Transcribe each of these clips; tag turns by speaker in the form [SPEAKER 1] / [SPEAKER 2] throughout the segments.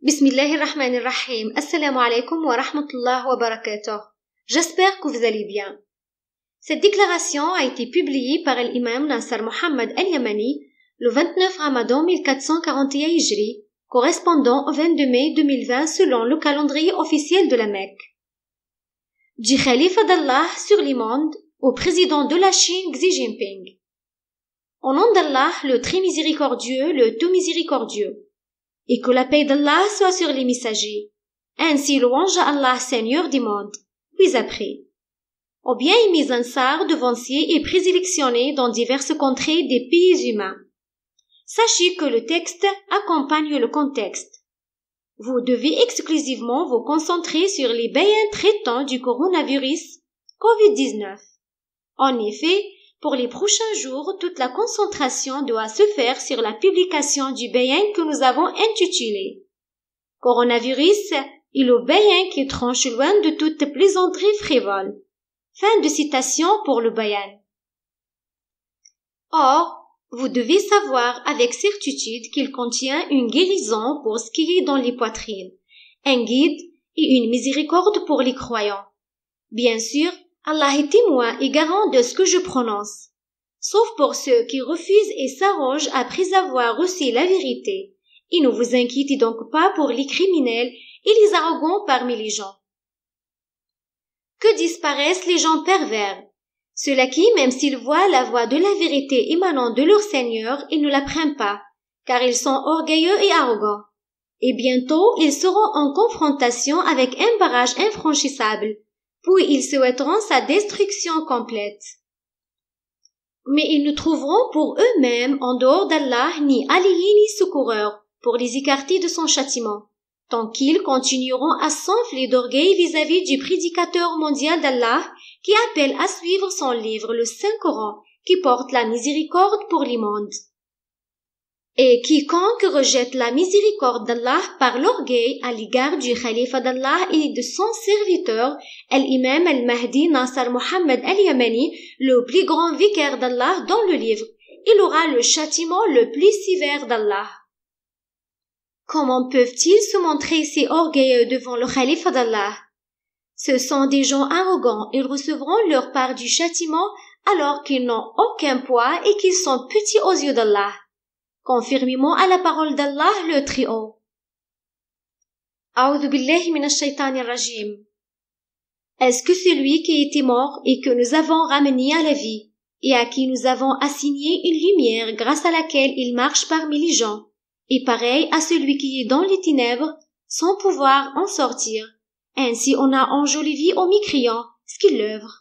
[SPEAKER 1] Bismillahirrahmanirrahim. Assalamu alaikum wa rahmatullah wa barakatuh. J'espère que vous allez bien. Cette déclaration a été publiée par l'imam Nasser Mohammed al-Yamani le 29 Ramadan 1441 Hijri, correspondant au 22 mai 2020 selon le calendrier officiel de la Mecque. Du khalife d'Allah sur les mondes au président de la Chine Xi Jinping. Au nom d'Allah, le très miséricordieux, le tout miséricordieux. Et que la paix d'Allah soit sur les messagers. Ainsi louange à Allah, Seigneur du monde. Puis après. Ou bien mis ansar, devanciers et présélectionnés dans diverses contrées des pays humains. Sachez que le texte accompagne le contexte. Vous devez exclusivement vous concentrer sur les bayans traitants du coronavirus COVID-19. En effet, pour les prochains jours, toute la concentration doit se faire sur la publication du bayan que nous avons intitulé « Coronavirus et le bayan qui tranche loin de toute plaisanterie frivole ». Fin de citation pour le bayan. Or, vous devez savoir avec certitude qu'il contient une guérison pour ce qui est dans les poitrines, un guide et une miséricorde pour les croyants. Bien sûr, Allah est témoin et garant de ce que je prononce, sauf pour ceux qui refusent et s'arrogent après avoir reçu la vérité, et ne vous inquiétez donc pas pour les criminels et les arrogants parmi les gens. Que disparaissent les gens pervers, ceux-là qui, même s'ils voient la voix de la vérité émanant de leur Seigneur, ils ne la prennent pas, car ils sont orgueilleux et arrogants. Et bientôt, ils seront en confrontation avec un barrage infranchissable, puis ils souhaiteront sa destruction complète. Mais ils ne trouveront pour eux-mêmes en dehors d'Allah ni alliés ni secoureurs pour les écarter de son châtiment, tant qu'ils continueront à s'enfler d'orgueil vis-à-vis du prédicateur mondial d'Allah qui appelle à suivre son livre, le Saint-Coran, qui porte la miséricorde pour les mondes. Et quiconque rejette la miséricorde d'Allah par l'orgueil à l'égard du khalife d'Allah et de son serviteur, l'imam al-Mahdi Nasser Mohammed al-Yamani, le plus grand vicaire d'Allah dans le livre, il aura le châtiment le plus sévère d'Allah. Comment peuvent-ils se montrer si orgueilleux devant le khalife d'Allah? Ce sont des gens arrogants, ils recevront leur part du châtiment alors qu'ils n'ont aucun poids et qu'ils sont petits aux yeux d'Allah. Conformément à la parole d'Allah le Très-Haut. A'udhu billahi minash shaitanir rajim. Est-ce que celui qui était mort et que nous avons ramené à la vie et à qui nous avons assigné une lumière grâce à laquelle il marche parmi les gens est pareil à celui qui est dans les ténèbres sans pouvoir en sortir? Ainsi on a enjolivi aux mécréants ce qu'ils œuvrent.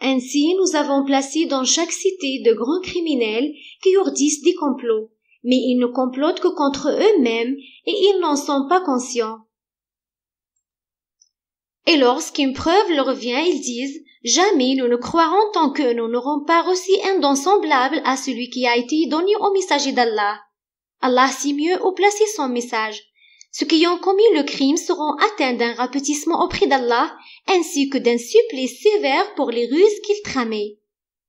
[SPEAKER 1] Ainsi, nous avons placé dans chaque cité de grands criminels qui ourdissent des complots, mais ils ne complotent que contre eux-mêmes et ils n'en sont pas conscients. Et lorsqu'une preuve leur vient, ils disent « Jamais nous ne croirons tant que nous n'aurons pas reçu un don semblable à celui qui a été donné au messager d'Allah. Allah sait mieux où placer son message. Ceux qui ont commis le crime seront atteints d'un rapetissement auprès d'Allah, ainsi que d'un supplice sévère pour les ruses qu'ils tramaient.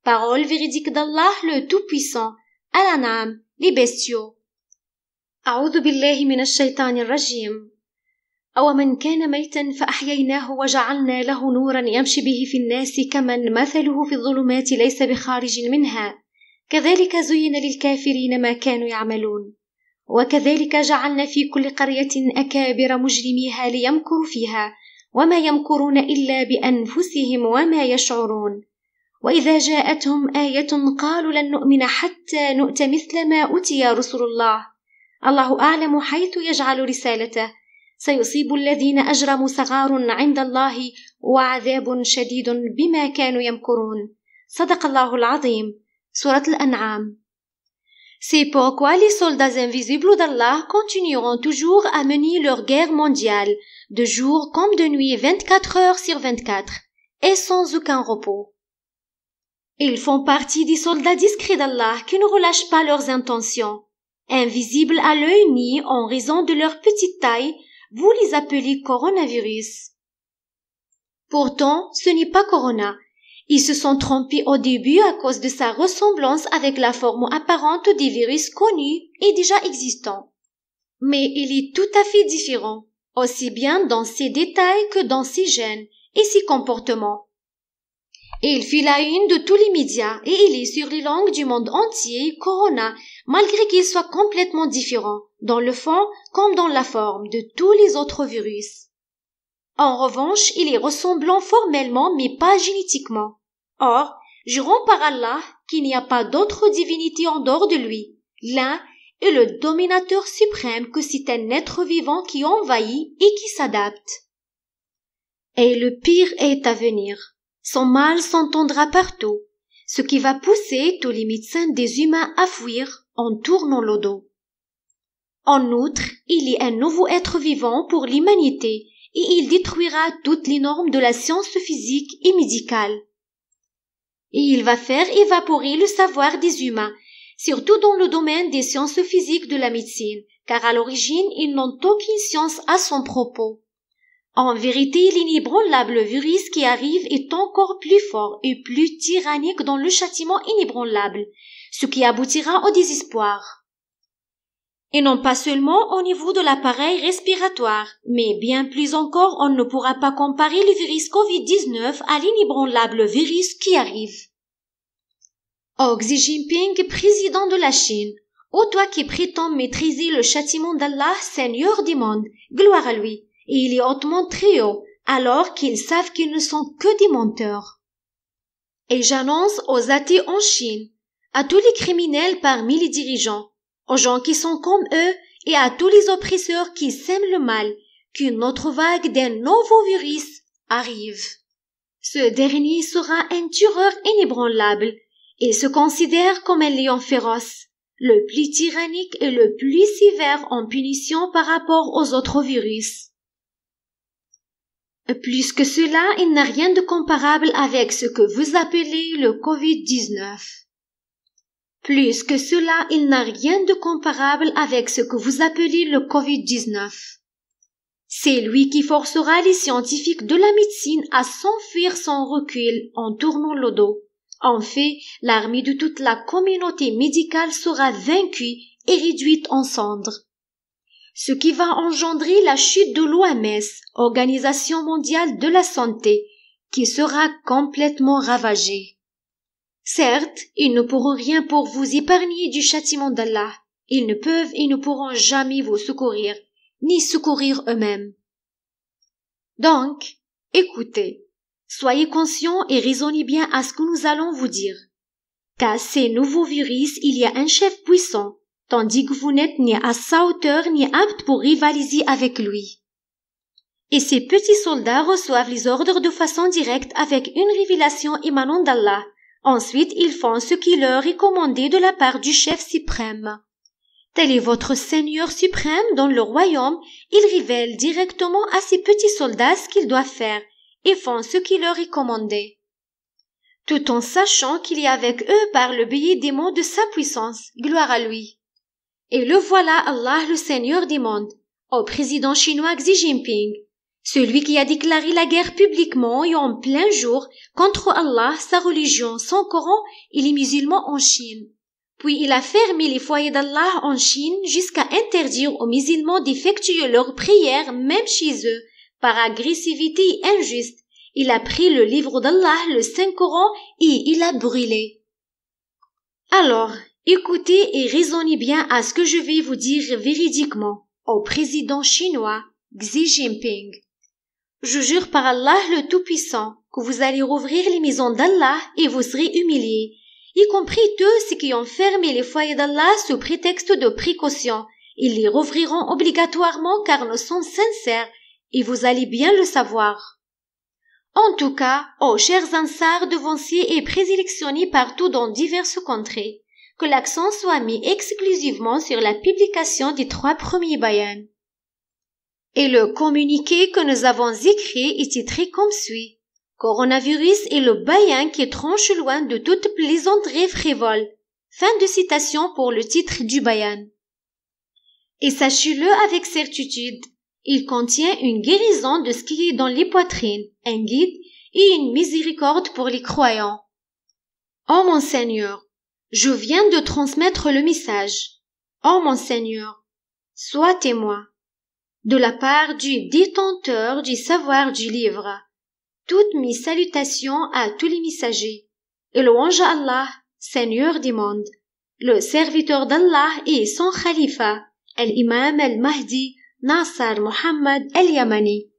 [SPEAKER 1] Parole véridique d'Allah le Tout-Puissant. Al-An'am, les bestiaux. A'udhu billahi minash shaitanir rajim. أَوَمَنْ كَانَ مَيْتًا فَأَحْيَيْنَاهُ وَجَعَلْنَا لَهُ نُورًا يَمْشِي بِهِ فِي النَّاسِ كَمَنْ مَثَلُهُ فِي الظُّلُمَاتِ لَيْسَ بِخَارِجٍ مِنْهَا كَذَلِكَ زُيِّنَ لِلْكَافِرِينَ مَا كَانُوا يَعْمَلُونَ وكذلك جعلنا في كل قرية أكابر مجرميها ليمكروا فيها وما يمكرون إلا بأنفسهم وما يشعرون وإذا جاءتهم آية قالوا لن نؤمن حتى نؤت مثل ما أوتي رسل الله الله أعلم حيث يجعل رسالته سيصيب الذين أجرموا صغار عند الله وعذاب شديد بما كانوا يمكرون صدق الله العظيم سورة الأنعام. C'est pourquoi les soldats invisibles d'Allah continueront toujours à mener leur guerre mondiale, de jour comme de nuit 24 heures sur 24, et sans aucun repos. Ils font partie des soldats discrets d'Allah qui ne relâchent pas leurs intentions. Invisibles à l'œil nu en raison de leur petite taille, vous les appelez coronavirus. Pourtant, ce n'est pas corona. Ils se sont trompés au début à cause de sa ressemblance avec la forme apparente des virus connus et déjà existants. mais il est tout à fait différent, aussi bien dans ses détails que dans ses gènes et ses comportements. Et il fit la une de tous les médias et il est sur les langues du monde entier, Corona, malgré qu'il soit complètement différent, dans le fond comme dans la forme de tous les autres virus. En revanche, il est ressemblant formellement mais pas génétiquement. Or, jurons par Allah qu'il n'y a pas d'autre divinité en dehors de lui. L'un est le dominateur suprême que c'est un être vivant qui envahit et qui s'adapte. Et le pire est à venir. Son mal s'entendra partout, ce qui va pousser tous les médecins des humains à fuir en tournant le dos. En outre, il est un nouveau être vivant pour l'humanité et il détruira toutes les normes de la science physique et médicale. Et il va faire évaporer le savoir des humains, surtout dans le domaine des sciences physiques de la médecine, car à l'origine, ils n'ont aucune science à son propos. En vérité, l'inébranlable virus qui arrive est encore plus fort et plus tyrannique dans le châtiment inébranlable, ce qui aboutira au désespoir. Et non pas seulement au niveau de l'appareil respiratoire, mais bien plus encore, on ne pourra pas comparer le virus Covid-19 à l'inébranlable virus qui arrive. Oh Xi Jinping, président de la Chine, ô toi qui prétends maîtriser le châtiment d'Allah, Seigneur du monde, gloire à lui. Et il est hautement très haut, alors qu'ils savent qu'ils ne sont que des menteurs. Et j'annonce aux athées en Chine, à tous les criminels parmi les dirigeants, aux gens qui sont comme eux et à tous les oppresseurs qui sèment le mal, qu'une autre vague d'un nouveau virus arrive. Ce dernier sera un tueur inébranlable et se considère comme un lion féroce, le plus tyrannique et le plus sévère en punition par rapport aux autres virus. Plus que cela, il n'a rien de comparable avec ce que vous appelez le Covid-19. Plus que cela, il n'a rien de comparable avec ce que vous appelez le Covid-19. C'est lui qui forcera les scientifiques de la médecine à s'enfuir sans recul en tournant le dos. En fait, l'armée de toute la communauté médicale sera vaincue et réduite en cendres. Ce qui va engendrer la chute de l'OMS, Organisation mondiale de la santé, qui sera complètement ravagée. Certes, ils ne pourront rien pour vous épargner du châtiment d'Allah. Ils ne peuvent et ne pourront jamais vous secourir, ni secourir eux-mêmes. Donc, écoutez, soyez conscients et raisonnez bien à ce que nous allons vous dire. Qu'à ces nouveaux virus, il y a un chef puissant, tandis que vous n'êtes ni à sa hauteur ni apte pour rivaliser avec lui. Et ces petits soldats reçoivent les ordres de façon directe avec une révélation émanant d'Allah. Ensuite, ils font ce qui leur est commandé de la part du chef suprême. Tel est votre Seigneur suprême dans le royaume, il révèle directement à ces petits soldats ce qu'ils doivent faire et font ce qui leur est commandé. Tout en sachant qu'il est avec eux par le biais des mots de sa puissance, gloire à lui. Et le voilà Allah le Seigneur des mondes, au président chinois Xi Jinping, celui qui a déclaré la guerre publiquement et en plein jour contre Allah, sa religion, son Coran et les musulmans en Chine. Puis il a fermé les foyers d'Allah en Chine jusqu'à interdire aux musulmans d'effectuer leurs prières même chez eux, par agressivité injuste. Il a pris le livre d'Allah, le Saint-Coran, et il l'a brûlé. Alors, écoutez et raisonnez bien à ce que je vais vous dire véridiquement au président chinois Xi Jinping. Je jure par Allah le Tout-Puissant que vous allez rouvrir les maisons d'Allah et vous serez humiliés, y compris tous ceux qui ont fermé les foyers d'Allah sous prétexte de précaution. Ils les rouvriront obligatoirement car nous sommes sincères et vous allez bien le savoir. En tout cas, ô chers Ansars devanciers et présélectionnés partout dans diverses contrées, que l'accent soit mis exclusivement sur la publication des 3 premiers bayans. Et le communiqué que nous avons écrit est titré comme suit. Coronavirus est le bayan qui tranche loin de toute plaisanterie frivole. Fin de citation pour le titre du bayan. Et sachez-le avec certitude, il contient une guérison de ce qui est dans les poitrines, un guide et une miséricorde pour les croyants. Ô mon Seigneur, je viens de transmettre le message. Ô mon Seigneur, sois témoin. De la part du détenteur du savoir du livre, toutes mes salutations à tous les messagers, et louange à Allah, Seigneur du monde, le serviteur d'Allah et son khalifa, l'imam al-Mahdi, Nasser Muhammad al-Yamani.